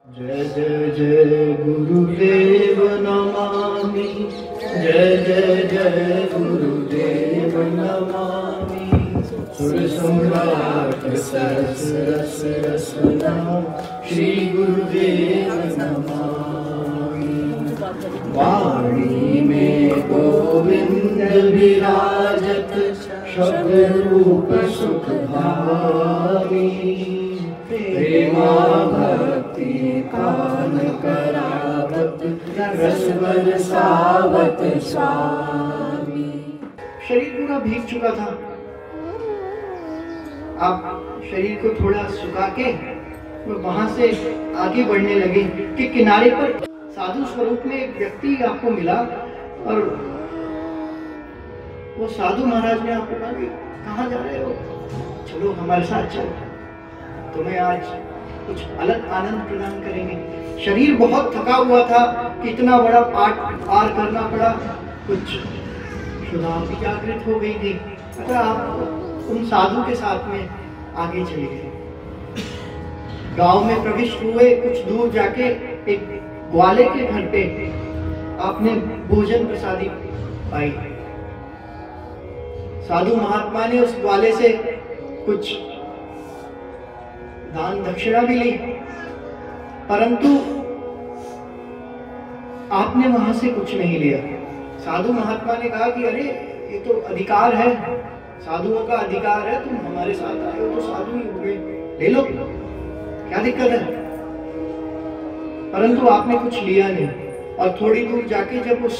जय जय जय गुरुदेव नमामि। जय जय जय गुरुदेव नमामि। सुर सम्राट सरस रस रसना श्री गुरुदेव नमामि। वाणी में गोविंद विराजत शब्द रूप सुख भावी। प्रेमा भक्ति कान करावत रस बरसावत स्वामी। शरीर पूरा भीग चुका था। आप शरीर को थोड़ा सुखा के वहां से आगे बढ़ने लगे कि किनारे पर साधु स्वरूप में एक व्यक्ति आपको मिला और वो साधु महाराज ने आपको कहा कि कहाँ जा रहे हो, चलो हमारे साथ चलो, तुम्हें आज कुछ अलग आनंद प्रदान करेंगे। शरीर बहुत थका हुआ था, कितना बड़ा पाठ पार करना पड़ा, कुछ शुदा भी जागृत हो गई थी। अतः आप उन साधु के साथ में आगे चले गए। गांव में प्रविष्ट हुए, कुछ दूर जाके एक ग्वाले के घर पे आपने भोजन प्रसादी पाई। साधु महात्मा ने उस ग्वाले से कुछ दान दक्षिणा भी ली, परंतु आपने वहां से कुछ नहीं लिया। साधु महात्मा ने कहा कि अरे ये तो अधिकार है, साधुओं का अधिकार है, तुम हमारे साथ आए हो तो साधु ही हो गए, ले लो, क्या दिक्कत है। परंतु आपने कुछ लिया नहीं। और थोड़ी दूर जाके जब उस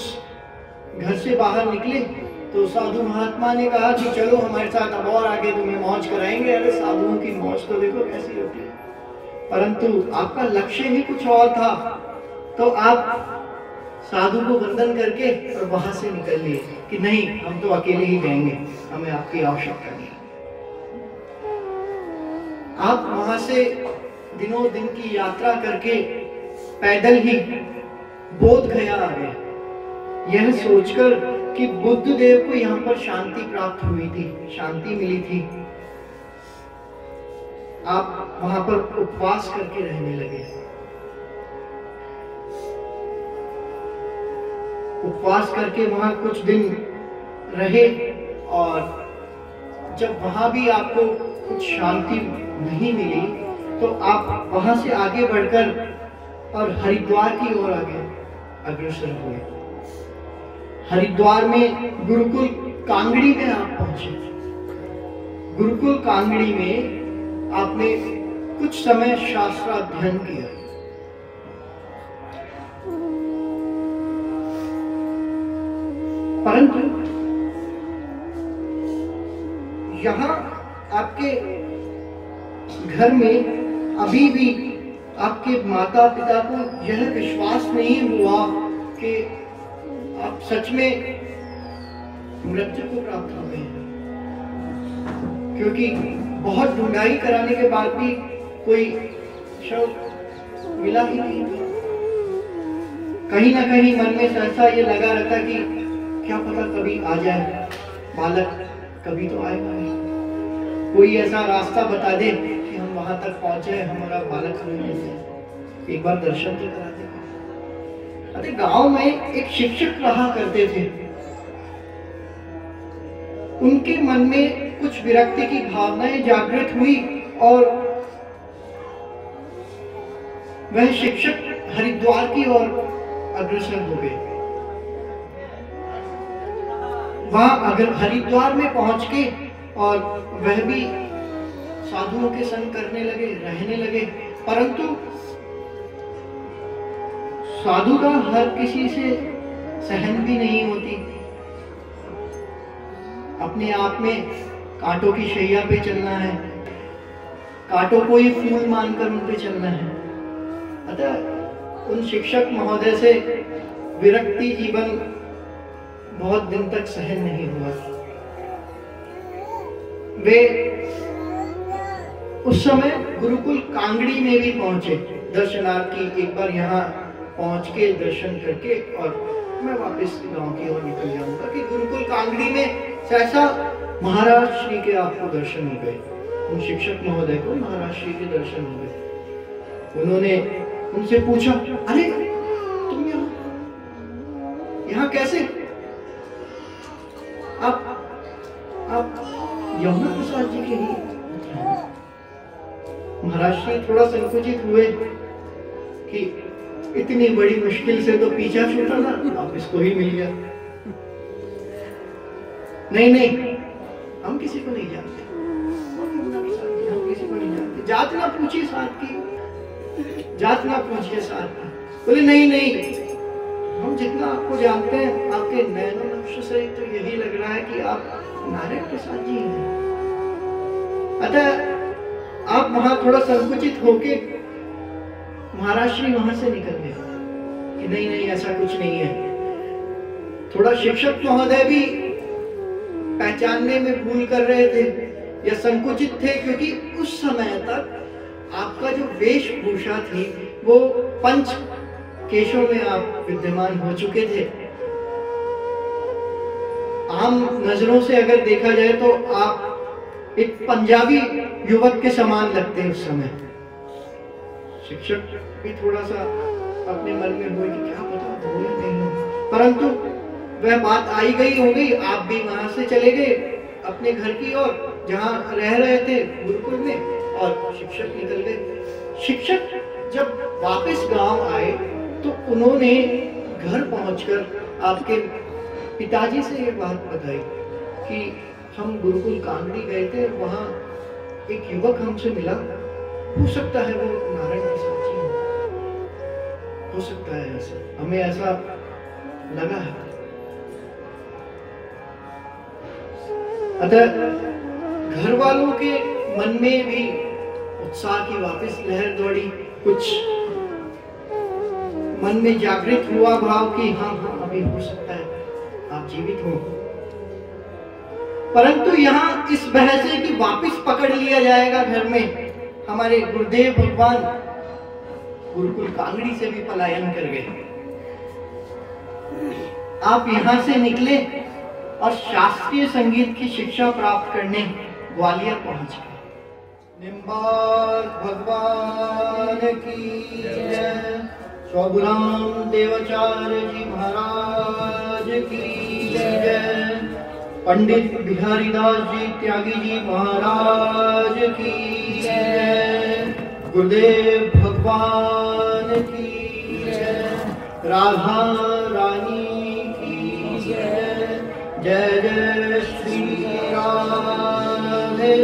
घर से बाहर निकले तो साधु महात्मा ने कहा कि चलो हमारे साथ, अब और आगे तुम्हें मौज कराएंगे। अरे साधुओं की मौज तो देखो कैसी होती है। परंतु आपका लक्ष्य ही कुछ और था, तो आप साधु को वंदन करके और वहां से निकल लिए कि नहीं, हम तो अकेले ही जाएंगे, हमें आपकी आवश्यकता नहीं। आप वहां से दिनों दिन की यात्रा करके पैदल ही बोध गया आ गए, यह सोचकर कि बुद्ध देव को यहाँ पर शांति प्राप्त हुई थी, शांति मिली थी। आप वहां पर उपवास करके रहने लगे। उपवास करके वहां कुछ दिन रहे और जब वहां भी आपको कुछ शांति नहीं मिली तो आप वहां से आगे बढ़कर और हरिद्वार की ओर आगे अग्रसर हुए। हरिद्वार में गुरुकुल कांगड़ी में आप पहुंचे। गुरुकुल कांगड़ी में आपने कुछ समय शास्त्राध्ययन किया। परंतु यहाँ आपके घर में अभी भी आपके माता पिता को यह विश्वास नहीं हुआ कि आप सच में मृत्यु को प्राप्त हो गए हैं, क्योंकि बहुत ढूंढाई कराने के बाद भी कोई शव मिला ही नहीं। कहीं ना कहीं मन में सहसा ये लगा रहता कि क्या पता कभी आ जाए बालक, कभी तो आएगा नहीं। कोई ऐसा रास्ता बता दे कि हम वहां तक पहुंचे, हमारा बालक हमें मिल जाए, एक बार दर्शन तो करा दे। अरे गांव में एक शिक्षक रहा करते थे, उनके मन में कुछ विरक्ति की भावनाएं जागृत हुई और वह शिक्षक हरिद्वार की ओर अग्रसर हो गए। वहां अगर हरिद्वार में पहुंच के और वह भी साधुओं के संग करने लगे, रहने लगे। परंतु साधु का हर किसी से सहन भी नहीं होती। अपने आप में कांटों की शैया पे चलना है, कांटों को ही फूल मानकर उन पे चलना है। अतः उन शिक्षक महोदय से विरक्ति जीवन बहुत दिन तक सहन नहीं हुआ। वे उस समय गुरुकुल कांगड़ी में भी पहुंचे दर्शनार्थी। एक बार यहाँ पहुंच के दर्शन करके और मैं वापस गांव की ओर निकल जाऊंगा कि गुरुकुल कांगड़ी में सहसा महाराज श्री के आपको दर्शन हो गए। उन शिक्षक महोदय को महाराज श्री के दर्शन हो गए। उन्होंने उनसे पूछा, अरे तुम यहाँ कैसे? आप यमुना प्रसाद जी के ही? महाराज श्री थोड़ा संकुचित हुए कि इतनी बड़ी मुश्किल से तो पीछा छूटा था, आप इसको ही मिल गया। नहीं, हम किसी को नहीं जानते, हम किसी को नहीं जानते। जात ना पूछिए साथ की, जात ना पूछिए साथ की। बोले नहीं, हम जितना आपको जानते हैं, आपके नैनो नक्श से तो यही लग रहा है कि आप नारायण प्रसाद जी हैं। अतः आप वहां थोड़ा संकुचित होके महाराज श्री वहां से निकल गए कि नहीं, ऐसा कुछ नहीं है। थोड़ा शिक्षक महोदय भी पहचानने में भूल कर रहे थे या संकुचित थे, क्योंकि उस समय तक आपका जो वेशभूषा थी वो पंच केशों में आप विद्यमान हो चुके थे। आम नजरों से अगर देखा जाए तो आप एक पंजाबी युवक के समान लगते हैं उस समय। शिक्षक भी थोड़ा सा अपने मन में हुए कि क्या पता हो या नहीं हो, परंतु वह बात आई गई हो गई। आप भी वहां से चले गए अपने घर की ओर जहां रह रहे थे गुरुकुल में, और शिक्षक निकल गए। शिक्षक जब वापस गांव आए तो उन्होंने घर पहुंचकर आपके पिताजी से ये बात बताई कि हम गुरुकुल कांगड़ी गए थे, वहां एक युवक हमसे मिला, हो सकता है वो नारायण प्रसाद जी हो सकता है, ऐसा हमें ऐसा लगा है। अतः घर वालों के मन में भी उत्साह की वापस लहर दौड़ी, कुछ मन में जागृत हुआ भाव कि हाँ अभी हो सकता है आप जीवित हो। परंतु यहाँ इस बहस से कि वापस पकड़ लिया जाएगा घर में, हमारे गुरुदेव भगवान गुरुकुल कांगड़ी से भी पलायन कर गए। आप यहाँ से निकले और शास्त्रीय संगीत की शिक्षा प्राप्त करने ग्वालियर पहुंच गए। निम्बार्क भगवान की जय, स्वगुराम देवाचार्य जी महाराज की जय, पंडित बिहारी दास जी त्यागी जी महाराज की जय, गुरुदेव भगवान की जय, राधा रानी की जय, जय जय श्री राधे।